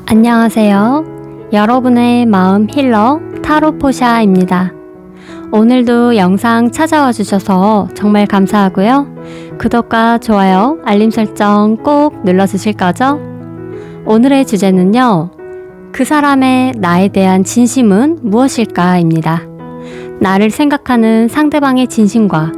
안녕하세요. 여러분의 마음 힐러 타로포샤입니다. 오늘도 영상 찾아와 주셔서 정말 감사하고요. 구독과 좋아요, 알림 설정 꼭 눌러주실 거죠? 오늘의 주제는요. 그 사람의 나에 대한 진심은 무엇일까입니다. 나를 생각하는 상대방의 진심과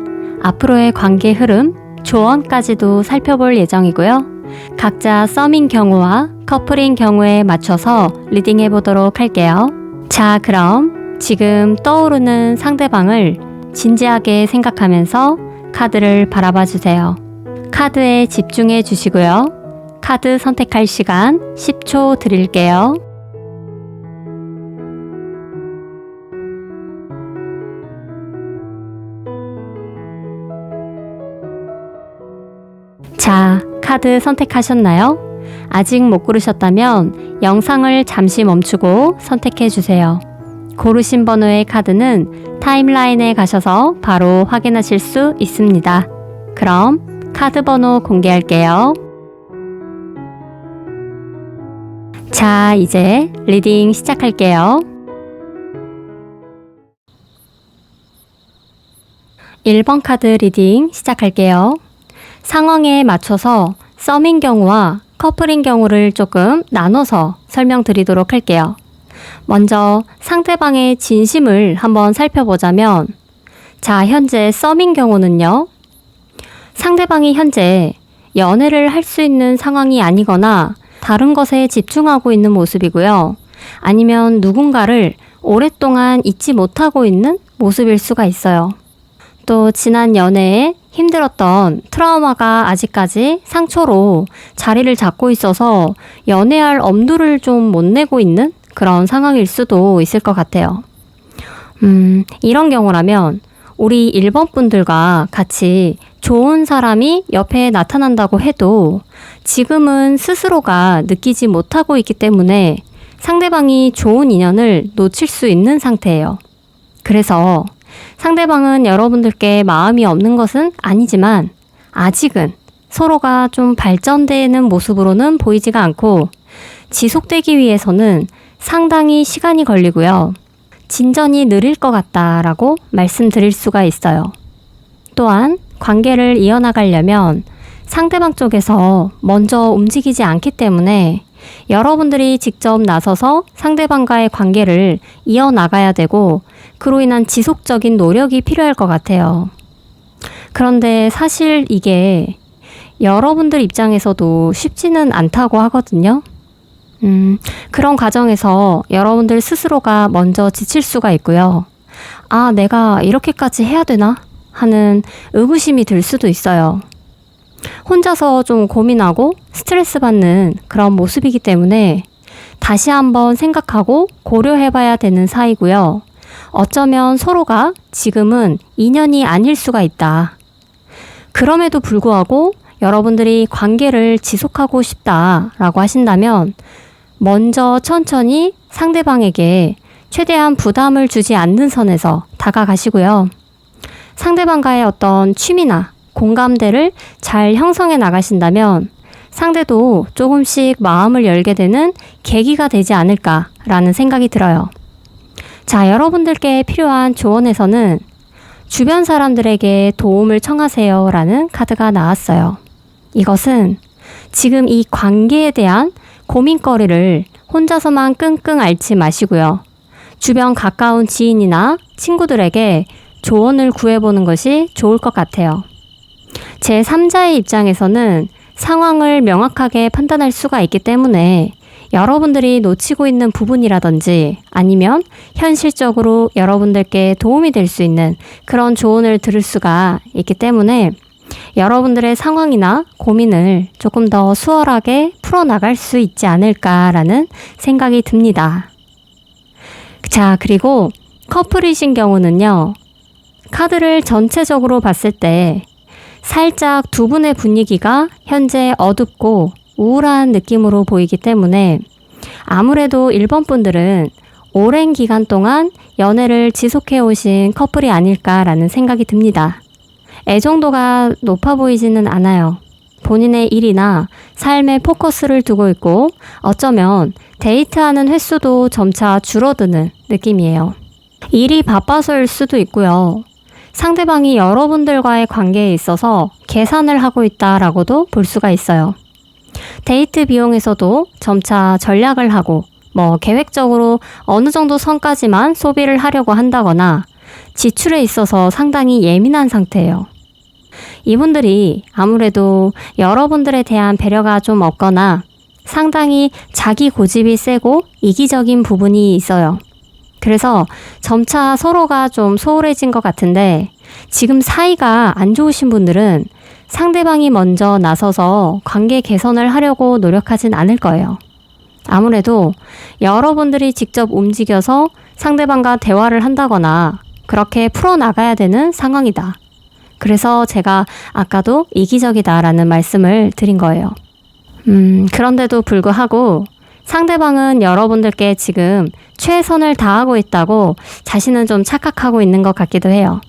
앞으로의 관계 흐름, 조언까지도 살펴볼 예정이고요. 각자 썸인 경우와 커플인 경우에 맞춰서 리딩해 보도록 할게요. 자, 그럼 지금 떠오르는 상대방을 진지하게 생각하면서 카드를 바라봐 주세요. 카드에 집중해 주시고요. 카드 선택할 시간 10초 드릴게요. 자, 카드 선택하셨나요? 아직 못 고르셨다면 영상을 잠시 멈추고 선택해 주세요. 고르신 번호의 카드는 타임라인에 가셔서 바로 확인하실 수 있습니다. 그럼 카드 번호 공개할게요. 자, 이제 리딩 시작할게요. 1번 카드 리딩 시작할게요. 상황에 맞춰서 썸인 경우와 커플인 경우를 조금 나눠서 설명드리도록 할게요. 먼저 상대방의 진심을 한번 살펴보자면, 자, 현재 썸인 경우는요. 상대방이 현재 연애를 할 수 있는 상황이 아니거나 다른 것에 집중하고 있는 모습이고요. 아니면 누군가를 오랫동안 잊지 못하고 있는 모습일 수가 있어요. 또 지난 연애에 힘들었던 트라우마가 아직까지 상처로 자리를 잡고 있어서 연애할 엄두를 좀 못 내고 있는 그런 상황일 수도 있을 것 같아요. 이런 경우라면 우리 1번 분들과 같이 좋은 사람이 옆에 나타난다고 해도 지금은 스스로가 느끼지 못하고 있기 때문에 상대방이 좋은 인연을 놓칠 수 있는 상태예요. 그래서 상대방은 여러분들께 마음이 없는 것은 아니지만 아직은 서로가 좀 발전되는 모습으로는 보이지가 않고 지속되기 위해서는 상당히 시간이 걸리고요. 진전이 느릴 것 같다라고 말씀드릴 수가 있어요. 또한 관계를 이어나가려면 상대방 쪽에서 먼저 움직이지 않기 때문에 여러분들이 직접 나서서 상대방과의 관계를 이어나가야 되고 그로 인한 지속적인 노력이 필요할 것 같아요. 그런데 사실 이게 여러분들 입장에서도 쉽지는 않다고 하거든요. 그런 과정에서 여러분들 스스로가 먼저 지칠 수가 있고요. 아, 내가 이렇게까지 해야 되나? 하는 의구심이 들 수도 있어요. 혼자서 좀 고민하고 스트레스 받는 그런 모습이기 때문에 다시 한번 생각하고 고려해봐야 되는 사이고요. 어쩌면 서로가 지금은 인연이 아닐 수가 있다. 그럼에도 불구하고 여러분들이 관계를 지속하고 싶다라고 하신다면 먼저 천천히 상대방에게 최대한 부담을 주지 않는 선에서 다가가시고요. 상대방과의 어떤 취미나 공감대를 잘 형성해 나가신다면 상대도 조금씩 마음을 열게 되는 계기가 되지 않을까라는 생각이 들어요. 자, 여러분들께 필요한 조언에서는 주변 사람들에게 도움을 청하세요 라는 카드가 나왔어요. 이것은 지금 이 관계에 대한 고민거리를 혼자서만 끙끙 앓지 마시고요. 주변 가까운 지인이나 친구들에게 조언을 구해보는 것이 좋을 것 같아요. 제3자의 입장에서는 상황을 명확하게 판단할 수가 있기 때문에 여러분들이 놓치고 있는 부분이라든지 아니면 현실적으로 여러분들께 도움이 될 수 있는 그런 조언을 들을 수가 있기 때문에 여러분들의 상황이나 고민을 조금 더 수월하게 풀어나갈 수 있지 않을까라는 생각이 듭니다. 자, 그리고 커플이신 경우는요. 카드를 전체적으로 봤을 때 살짝 두 분의 분위기가 현재 어둡고 우울한 느낌으로 보이기 때문에 아무래도 1번 분들은 오랜 기간 동안 연애를 지속해 오신 커플이 아닐까라는 생각이 듭니다. 애정도가 높아 보이지는 않아요. 본인의 일이나 삶에 포커스를 두고 있고 어쩌면 데이트하는 횟수도 점차 줄어드는 느낌이에요. 일이 바빠서일 수도 있고요. 상대방이 여러분들과의 관계에 있어서 계산을 하고 있다라고도 볼 수가 있어요. 데이트 비용에서도 점차 전략을 하고 계획적으로 어느 정도 선까지만 소비를 하려고 한다거나 지출에 있어서 상당히 예민한 상태예요. 이분들이 아무래도 여러분들에 대한 배려가 좀 없거나 상당히 자기 고집이 세고 이기적인 부분이 있어요. 그래서 점차 서로가 좀 소홀해진 것 같은데 지금 사이가 안 좋으신 분들은 상대방이 먼저 나서서 관계 개선을 하려고 노력하진 않을 거예요. 아무래도 여러분들이 직접 움직여서 상대방과 대화를 한다거나 그렇게 풀어나가야 되는 상황이다. 그래서 제가 아까도 이기적이다라는 말씀을 드린 거예요. 그런데도 불구하고 상대방은 여러분들께 지금 최선을 다하고 있다고 자신은 좀 착각하고 있는 것 같기도 해요.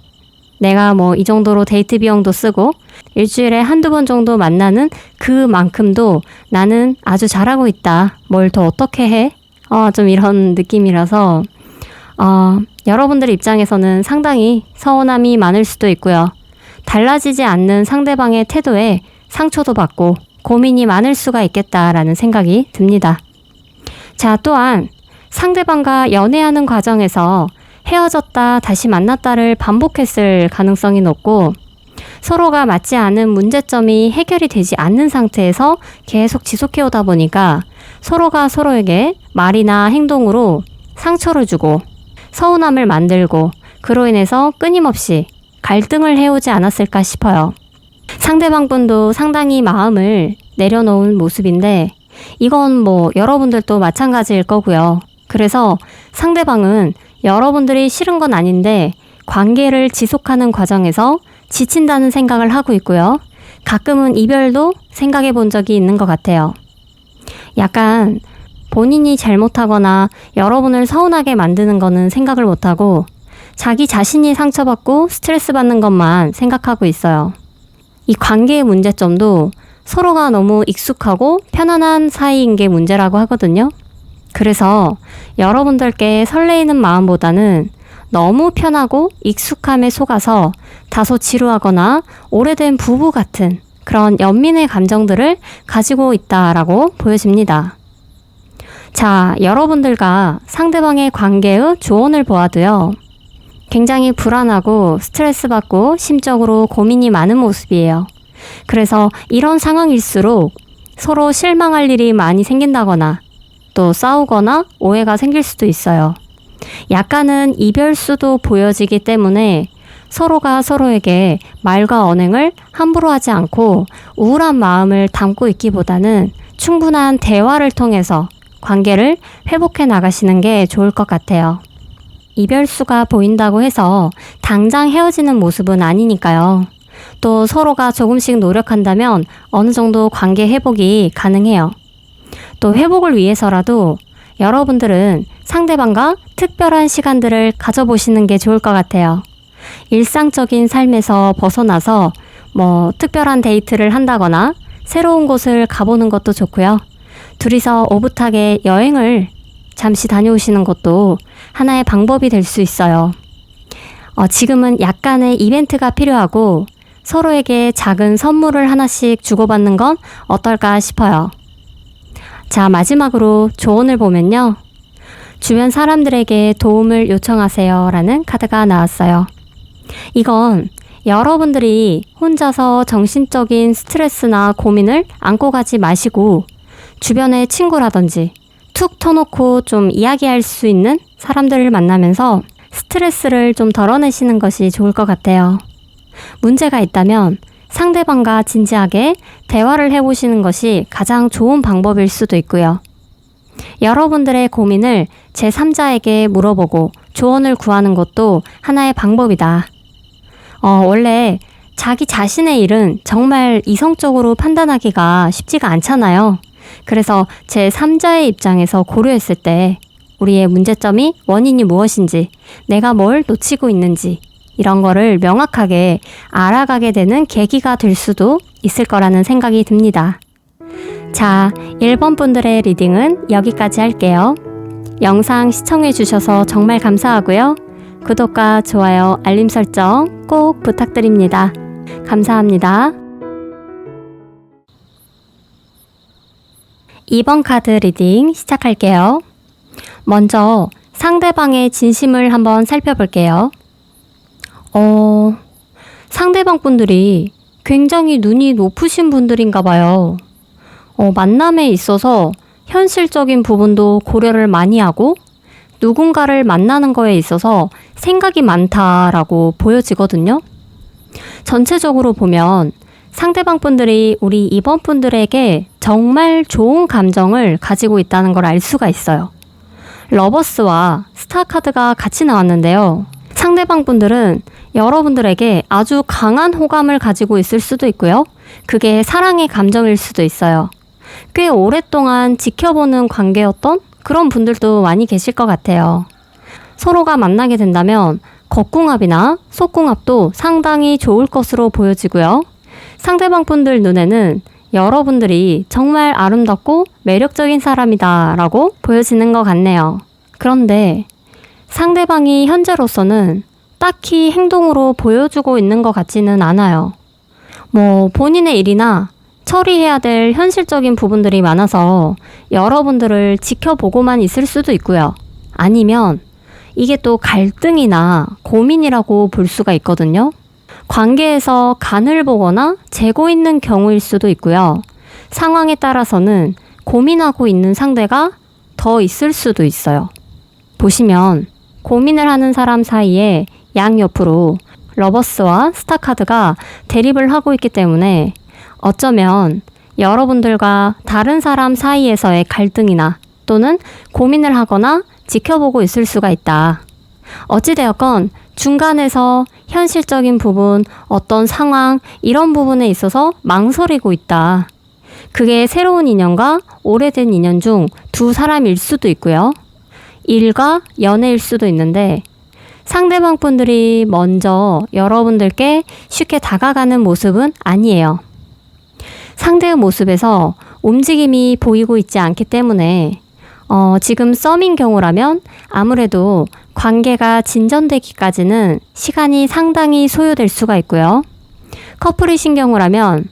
내가 이 정도로 데이트 비용도 쓰고 일주일에 한두 번 정도 만나는 그만큼도 나는 아주 잘하고 있다. 뭘 더 어떻게 해? 좀 이런 느낌이라서 여러분들 입장에서는 상당히 서운함이 많을 수도 있고요. 달라지지 않는 상대방의 태도에 상처도 받고 고민이 많을 수가 있겠다라는 생각이 듭니다. 자, 또한 상대방과 연애하는 과정에서 헤어졌다 다시 만났다를 반복했을 가능성이 높고 서로가 맞지 않은 문제점이 해결이 되지 않는 상태에서 계속 지속해오다 보니까 서로가 서로에게 말이나 행동으로 상처를 주고 서운함을 만들고 그로 인해서 끊임없이 갈등을 해오지 않았을까 싶어요. 상대방 분도 상당히 마음을 내려놓은 모습인데 이건 여러분들도 마찬가지일 거고요. 그래서 상대방은 여러분들이 싫은 건 아닌데 관계를 지속하는 과정에서 지친다는 생각을 하고 있고요. 가끔은 이별도 생각해 본 적이 있는 것 같아요. 약간 본인이 잘못하거나 여러분을 서운하게 만드는 거는 생각을 못하고 자기 자신이 상처받고 스트레스 받는 것만 생각하고 있어요. 이 관계의 문제점도 서로가 너무 익숙하고 편안한 사이인 게 문제라고 하거든요. 그래서 여러분들께 설레이는 마음보다는 너무 편하고 익숙함에 속아서 다소 지루하거나 오래된 부부 같은 그런 연민의 감정들을 가지고 있다라고 보여집니다. 자, 여러분들과 상대방의 관계의 조언을 보아도요. 굉장히 불안하고 스트레스 받고 심적으로 고민이 많은 모습이에요. 그래서 이런 상황일수록 서로 실망할 일이 많이 생긴다거나 또 싸우거나 오해가 생길 수도 있어요. 약간은 이별수도 보여지기 때문에 서로가 서로에게 말과 언행을 함부로 하지 않고 우울한 마음을 담고 있기보다는 충분한 대화를 통해서 관계를 회복해 나가시는 게 좋을 것 같아요. 이별수가 보인다고 해서 당장 헤어지는 모습은 아니니까요. 또 서로가 조금씩 노력한다면 어느 정도 관계 회복이 가능해요. 또 회복을 위해서라도 여러분들은 상대방과 특별한 시간들을 가져보시는 게 좋을 것 같아요. 일상적인 삶에서 벗어나서 특별한 데이트를 한다거나 새로운 곳을 가보는 것도 좋고요. 둘이서 오붓하게 여행을 잠시 다녀오시는 것도 하나의 방법이 될 수 있어요. 지금은 약간의 이벤트가 필요하고 서로에게 작은 선물을 하나씩 주고받는 건 어떨까 싶어요. 자, 마지막으로 조언을 보면요. 주변 사람들에게 도움을 요청하세요 라는 카드가 나왔어요. 이건 여러분들이 혼자서 정신적인 스트레스나 고민을 안고 가지 마시고 주변의 친구라든지 툭 터놓고 좀 이야기할 수 있는 사람들을 만나면서 스트레스를 좀 덜어내시는 것이 좋을 것 같아요. 문제가 있다면 상대방과 진지하게 대화를 해보시는 것이 가장 좋은 방법일 수도 있고요. 여러분들의 고민을 제3자에게 물어보고 조언을 구하는 것도 하나의 방법이다. 원래 자기 자신의 일은 정말 이성적으로 판단하기가 쉽지가 않잖아요. 그래서 제3자의 입장에서 고려했을 때 우리의 문제점이 원인이 무엇인지, 내가 뭘 놓치고 있는지 이런 거를 명확하게 알아가게 되는 계기가 될 수도 있을 거라는 생각이 듭니다. 자, 1번 분들의 리딩은 여기까지 할게요. 영상 시청해주셔서 정말 감사하고요. 구독과 좋아요, 알림 설정 꼭 부탁드립니다. 감사합니다. 2번 카드 리딩 시작할게요. 먼저 상대방의 진심을 한번 살펴볼게요. 상대방 분들이 굉장히 눈이 높으신 분들인가 봐요. 만남에 있어서 현실적인 부분도 고려를 많이 하고 누군가를 만나는 거에 있어서 생각이 많다라고 보여지거든요. 전체적으로 보면 상대방 분들이 우리 2번 분들에게 정말 좋은 감정을 가지고 있다는 걸 알 수가 있어요. 러버스와 스타 카드가 같이 나왔는데요. 상대방 분들은 여러분들에게 아주 강한 호감을 가지고 있을 수도 있고요. 그게 사랑의 감정일 수도 있어요. 꽤 오랫동안 지켜보는 관계였던 그런 분들도 많이 계실 것 같아요. 서로가 만나게 된다면 겉궁합이나 속궁합도 상당히 좋을 것으로 보여지고요. 상대방 분들 눈에는 여러분들이 정말 아름답고 매력적인 사람이다 라고 보여지는 것 같네요. 그런데 상대방이 현재로서는 딱히 행동으로 보여주고 있는 것 같지는 않아요. 본인의 일이나 처리해야 될 현실적인 부분들이 많아서 여러분들을 지켜보고만 있을 수도 있고요. 아니면 이게 또 갈등이나 고민이라고 볼 수가 있거든요. 관계에서 간을 보거나 재고 있는 경우일 수도 있고요. 상황에 따라서는 고민하고 있는 상대가 더 있을 수도 있어요. 보시면 고민을 하는 사람 사이에 양옆으로 러버스와 스타 카드가 대립을 하고 있기 때문에 어쩌면 여러분들과 다른 사람 사이에서의 갈등이나 또는 고민을 하거나 지켜보고 있을 수가 있다. 어찌되었건 중간에서 현실적인 부분, 어떤 상황, 이런 부분에 있어서 망설이고 있다. 그게 새로운 인연과 오래된 인연 중 두 사람일 수도 있고요. 일과 연애일 수도 있는데 상대방 분들이 먼저 여러분들께 쉽게 다가가는 모습은 아니에요. 상대의 모습에서 움직임이 보이고 있지 않기 때문에 지금 썸인 경우라면 아무래도 관계가 진전되기까지는 시간이 상당히 소요될 수가 있고요. 커플이신 경우라면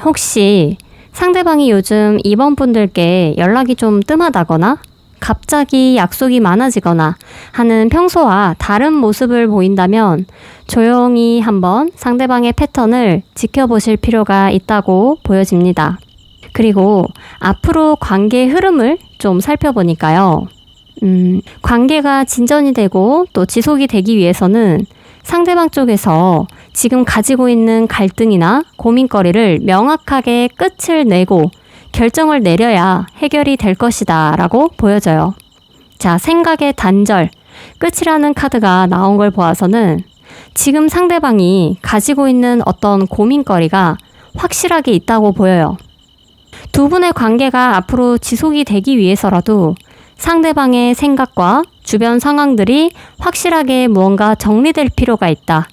혹시 상대방이 요즘 2번 분들께 연락이 좀 뜸하다거나 갑자기 약속이 많아지거나 하는 평소와 다른 모습을 보인다면 조용히 한번 상대방의 패턴을 지켜보실 필요가 있다고 보여집니다. 그리고 앞으로 관계의 흐름을 좀 살펴보니까요. 관계가 진전이 되고 또 지속이 되기 위해서는 상대방 쪽에서 지금 가지고 있는 갈등이나 고민거리를 명확하게 끝을 내고 결정을 내려야 해결이 될 것이다 라고 보여져요. 자, 생각의 단절, 끝이라는 카드가 나온 걸 보아서는 지금 상대방이 가지고 있는 어떤 고민거리가 확실하게 있다고 보여요. 두 분의 관계가 앞으로 지속이 되기 위해서라도 상대방의 생각과 주변 상황들이 확실하게 무언가 정리될 필요가 있다.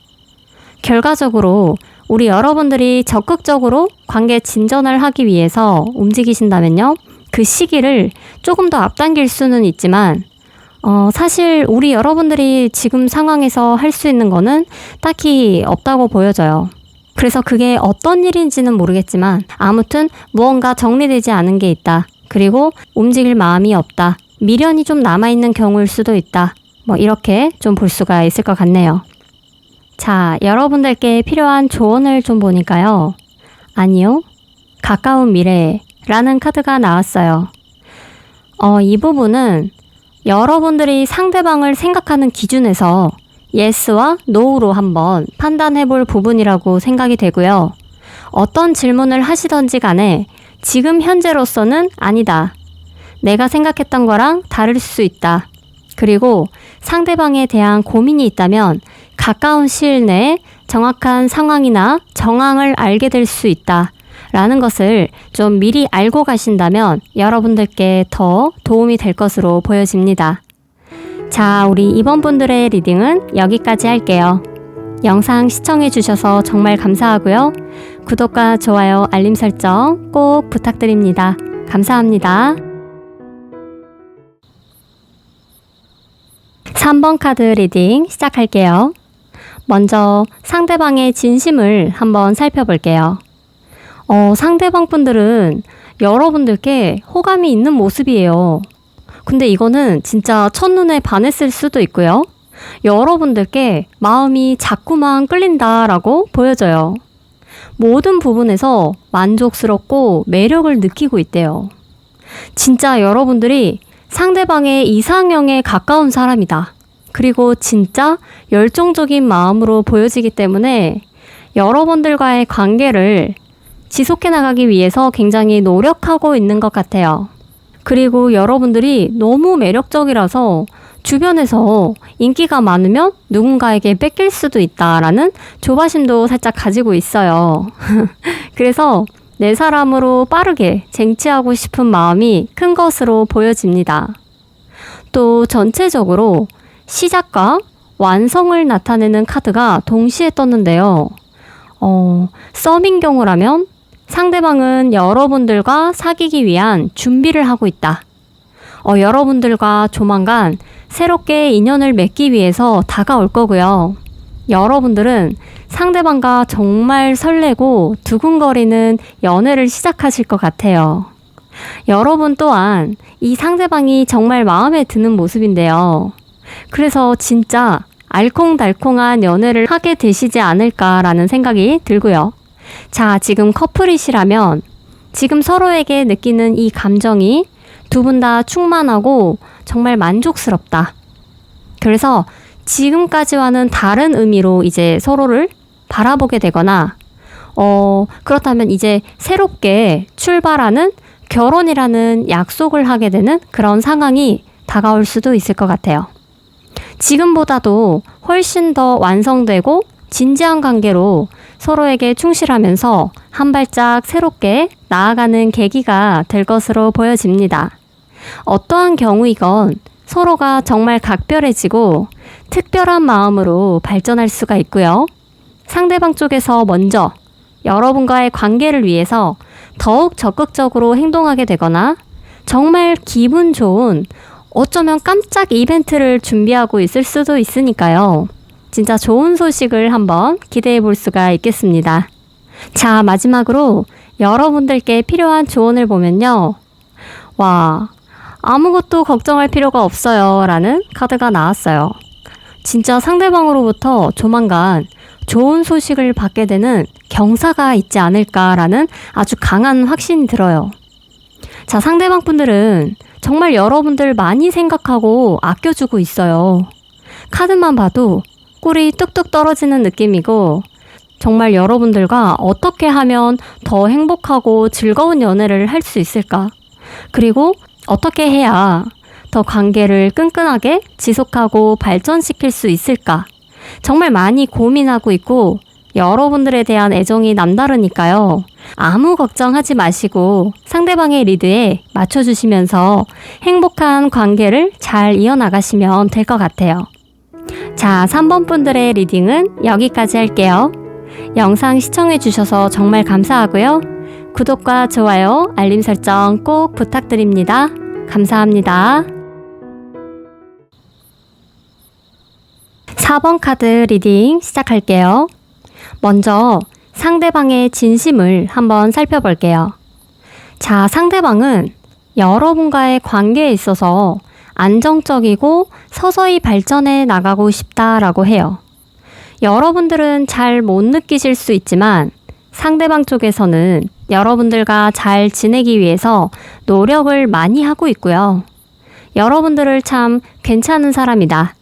결과적으로 우리 여러분들이 적극적으로 관계 진전을 하기 위해서 움직이신다면요. 그 시기를 조금 더 앞당길 수는 있지만 사실 우리 여러분들이 지금 상황에서 할 수 있는 거는 딱히 없다고 보여져요. 그래서 그게 어떤 일인지는 모르겠지만 아무튼 무언가 정리되지 않은 게 있다. 그리고 움직일 마음이 없다. 미련이 좀 남아있는 경우일 수도 있다. 이렇게 좀 볼 수가 있을 것 같네요. 자, 여러분들께 필요한 조언을 좀 보니까요. 아니요. 가까운 미래라는 카드가 나왔어요. 이 부분은 여러분들이 상대방을 생각하는 기준에서 예스와 노우로 한번 판단해 볼 부분이라고 생각이 되고요. 어떤 질문을 하시던지 간에 지금 현재로서는 아니다. 내가 생각했던 거랑 다를 수 있다. 그리고 상대방에 대한 고민이 있다면 가까운 시일 내에 정확한 상황이나 정황을 알게 될 수 있다. 라는 것을 좀 미리 알고 가신다면 여러분들께 더 도움이 될 것으로 보여집니다. 자, 우리 2번 분들의 리딩은 여기까지 할게요. 영상 시청해 주셔서 정말 감사하고요. 구독과 좋아요, 알림 설정 꼭 부탁드립니다. 감사합니다. 3번 카드 리딩 시작할게요. 먼저 상대방의 진심을 한번 살펴볼게요. 상대방 분들은 여러분들께 호감이 있는 모습이에요. 근데 이거는 진짜 첫눈에 반했을 수도 있고요. 여러분들께 마음이 자꾸만 끌린다라고 보여져요. 모든 부분에서 만족스럽고 매력을 느끼고 있대요. 진짜 여러분들이 상대방의 이상형에 가까운 사람이다. 그리고 진짜 열정적인 마음으로 보여지기 때문에 여러분들과의 관계를 지속해 나가기 위해서 굉장히 노력하고 있는 것 같아요. 그리고 여러분들이 너무 매력적이라서 주변에서 인기가 많으면 누군가에게 뺏길 수도 있다라는 조바심도 살짝 가지고 있어요. 그래서 내 사람으로 빠르게 쟁취하고 싶은 마음이 큰 것으로 보여집니다. 또 전체적으로 시작과 완성을 나타내는 카드가 동시에 떴는데요. 썸인 경우라면 상대방은 여러분들과 사귀기 위한 준비를 하고 있다. 여러분들과 조만간 새롭게 인연을 맺기 위해서 다가올 거고요. 여러분들은 상대방과 정말 설레고 두근거리는 연애를 시작하실 것 같아요. 여러분 또한 이 상대방이 정말 마음에 드는 모습인데요. 그래서 진짜 알콩달콩한 연애를 하게 되시지 않을까라는 생각이 들고요. 자, 지금 커플이시라면 지금 서로에게 느끼는 이 감정이 두 분 다 충만하고 정말 만족스럽다. 그래서 지금까지와는 다른 의미로 이제 서로를 바라보게 되거나 그렇다면 이제 새롭게 출발하는 결혼이라는 약속을 하게 되는 그런 상황이 다가올 수도 있을 것 같아요. 지금보다도 훨씬 더 완성되고 진지한 관계로 서로에게 충실하면서 한 발짝 새롭게 나아가는 계기가 될 것으로 보여집니다. 어떠한 경우이건 서로가 정말 각별해지고 특별한 마음으로 발전할 수가 있고요. 상대방 쪽에서 먼저 여러분과의 관계를 위해서 더욱 적극적으로 행동하게 되거나 정말 기분 좋은 어쩌면 깜짝 이벤트를 준비하고 있을 수도 있으니까요. 진짜 좋은 소식을 한번 기대해 볼 수가 있겠습니다. 자, 마지막으로 여러분들께 필요한 조언을 보면요. 아무것도 걱정할 필요가 없어요 라는 카드가 나왔어요. 진짜 상대방으로부터 조만간 좋은 소식을 받게 되는 경사가 있지 않을까라는 아주 강한 확신이 들어요. 자, 상대방 분들은 정말 여러분들 많이 생각하고 아껴주고 있어요. 카드만 봐도 꿀이 뚝뚝 떨어지는 느낌이고 정말 여러분들과 어떻게 하면 더 행복하고 즐거운 연애를 할 수 있을까? 그리고 어떻게 해야 더 관계를 끈끈하게 지속하고 발전시킬 수 있을까? 정말 많이 고민하고 있고 여러분들에 대한 애정이 남다르니까요. 아무 걱정하지 마시고 상대방의 리드에 맞춰주시면서 행복한 관계를 잘 이어나가시면 될 것 같아요. 자, 3번 분들의 리딩은 여기까지 할게요. 영상 시청해주셔서 정말 감사하고요. 구독과 좋아요, 알림 설정 꼭 부탁드립니다. 감사합니다. 4번 카드 리딩 시작할게요. 먼저 상대방의 진심을 한번 살펴볼게요. 자, 상대방은 여러분과의 관계에 있어서 안정적이고 서서히 발전해 나가고 싶다라고 해요. 여러분들은 잘 못 느끼실 수 있지만 상대방 쪽에서는 여러분들과 잘 지내기 위해서 노력을 많이 하고 있고요. 여러분들을 참 괜찮은 사람이다.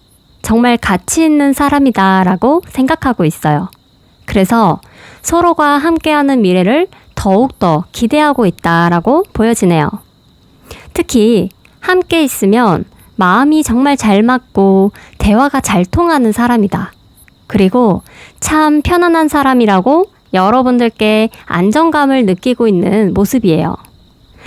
정말 가치 있는 사람이다 라고 생각하고 있어요. 그래서 서로가 함께하는 미래를 더욱더 기대하고 있다라고 보여지네요. 특히 함께 있으면 마음이 정말 잘 맞고 대화가 잘 통하는 사람이다. 그리고 참 편안한 사람이라고 여러분들께 안정감을 느끼고 있는 모습이에요.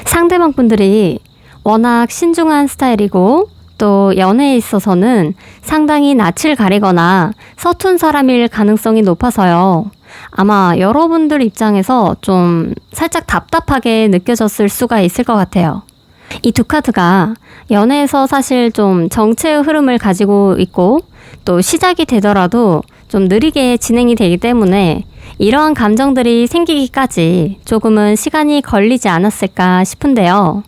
상대방 분들이 워낙 신중한 스타일이고 또 연애에 있어서는 상당히 낯을 가리거나 서툰 사람일 가능성이 높아서요. 아마 여러분들 입장에서 좀 살짝 답답하게 느껴졌을 수가 있을 것 같아요. 이 두 카드가 연애에서 사실 좀 정체의 흐름을 가지고 있고 또 시작이 되더라도 좀 느리게 진행이 되기 때문에 이러한 감정들이 생기기까지 조금은 시간이 걸리지 않았을까 싶은데요.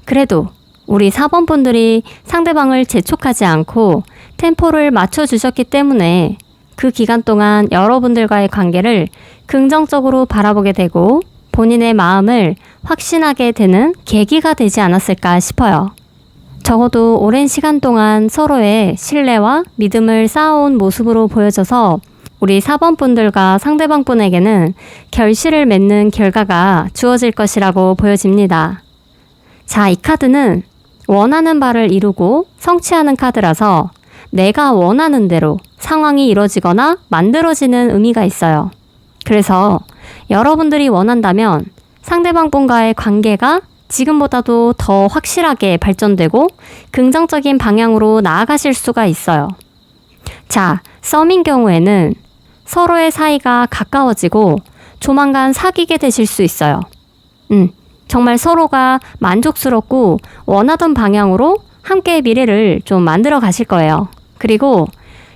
그래도 우리 4번 분들이 상대방을 재촉하지 않고 템포를 맞춰주셨기 때문에 그 기간 동안 여러분들과의 관계를 긍정적으로 바라보게 되고 본인의 마음을 확신하게 되는 계기가 되지 않았을까 싶어요. 적어도 오랜 시간 동안 서로의 신뢰와 믿음을 쌓아온 모습으로 보여져서 우리 4번 분들과 상대방 분에게는 결실을 맺는 결과가 주어질 것이라고 보여집니다. 자, 이 카드는 원하는 바를 이루고 성취하는 카드라서 내가 원하는 대로 상황이 이루어지거나 만들어지는 의미가 있어요. 그래서 여러분들이 원한다면 상대방 분과의 관계가 지금보다도 더 확실하게 발전되고 긍정적인 방향으로 나아가실 수가 있어요. 자, 썸인 경우에는 서로의 사이가 가까워지고 조만간 사귀게 되실 수 있어요. 정말 서로가 만족스럽고 원하던 방향으로 함께 미래를 좀 만들어 가실 거예요. 그리고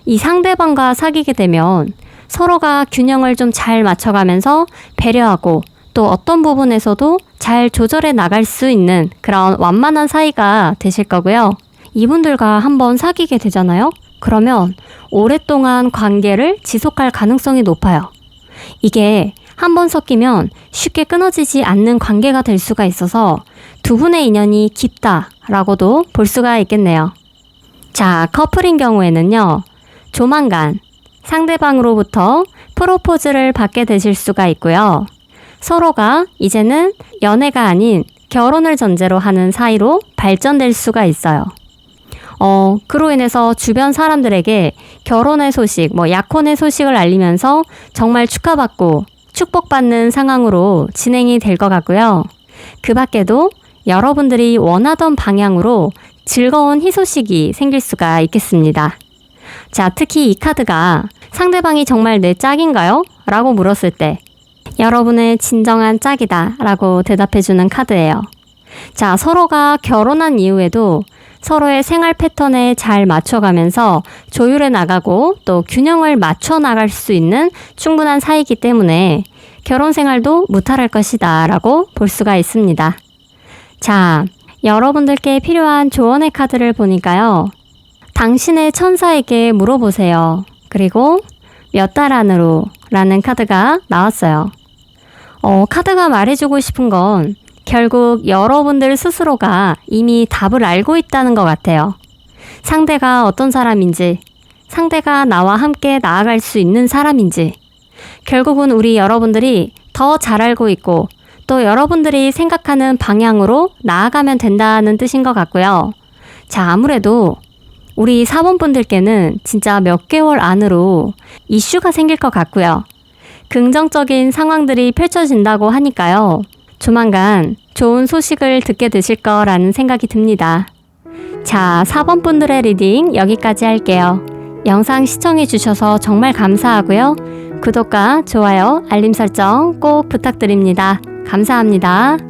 이 상대방과 사귀게 되면 서로가 균형을 좀 잘 맞춰가면서 배려하고 또 어떤 부분에서도 잘 조절해 나갈 수 있는 그런 완만한 사이가 되실 거고요. 이분들과 한번 사귀게 되잖아요. 그러면 오랫동안 관계를 지속할 가능성이 높아요. 이게 한번 섞이면 쉽게 끊어지지 않는 관계가 될 수가 있어서 두 분의 인연이 깊다라고도 볼 수가 있겠네요. 자, 커플인 경우에는요. 조만간 상대방으로부터 프로포즈를 받게 되실 수가 있고요. 서로가 이제는 연애가 아닌 결혼을 전제로 하는 사이로 발전될 수가 있어요. 그로 인해서 주변 사람들에게 결혼의 소식, 약혼의 소식을 알리면서 정말 축하받고 축복받는 상황으로 진행이 될 것 같고요. 그 밖에도 여러분들이 원하던 방향으로 즐거운 희소식이 생길 수가 있겠습니다. 자, 특히 이 카드가 상대방이 정말 내 짝인가요? 라고 물었을 때 여러분의 진정한 짝이다 라고 대답해주는 카드예요. 자, 서로가 결혼한 이후에도 서로의 생활 패턴에 잘 맞춰가면서 조율해 나가고 또 균형을 맞춰 나갈 수 있는 충분한 사이이기 때문에 결혼 생활도 무탈할 것이다 라고 볼 수가 있습니다. 자, 여러분들께 필요한 조언의 카드를 보니까요. 당신의 천사에게 물어보세요. 그리고 몇 달 안으로 라는 카드가 나왔어요. 카드가 말해주고 싶은 건 결국 여러분들 스스로가 이미 답을 알고 있다는 것 같아요. 상대가 어떤 사람인지, 상대가 나와 함께 나아갈 수 있는 사람인지, 결국은 우리 여러분들이 더 잘 알고 있고 또 여러분들이 생각하는 방향으로 나아가면 된다는 뜻인 것 같고요. 자, 아무래도 우리 4번 분들께는 진짜 몇 개월 안으로 이슈가 생길 것 같고요. 긍정적인 상황들이 펼쳐진다고 하니까요. 조만간 좋은 소식을 듣게 되실 거라는 생각이 듭니다. 자, 4번 분들의 리딩 여기까지 할게요. 영상 시청해 주셔서 정말 감사하고요. 구독과 좋아요, 알림 설정 꼭 부탁드립니다. 감사합니다.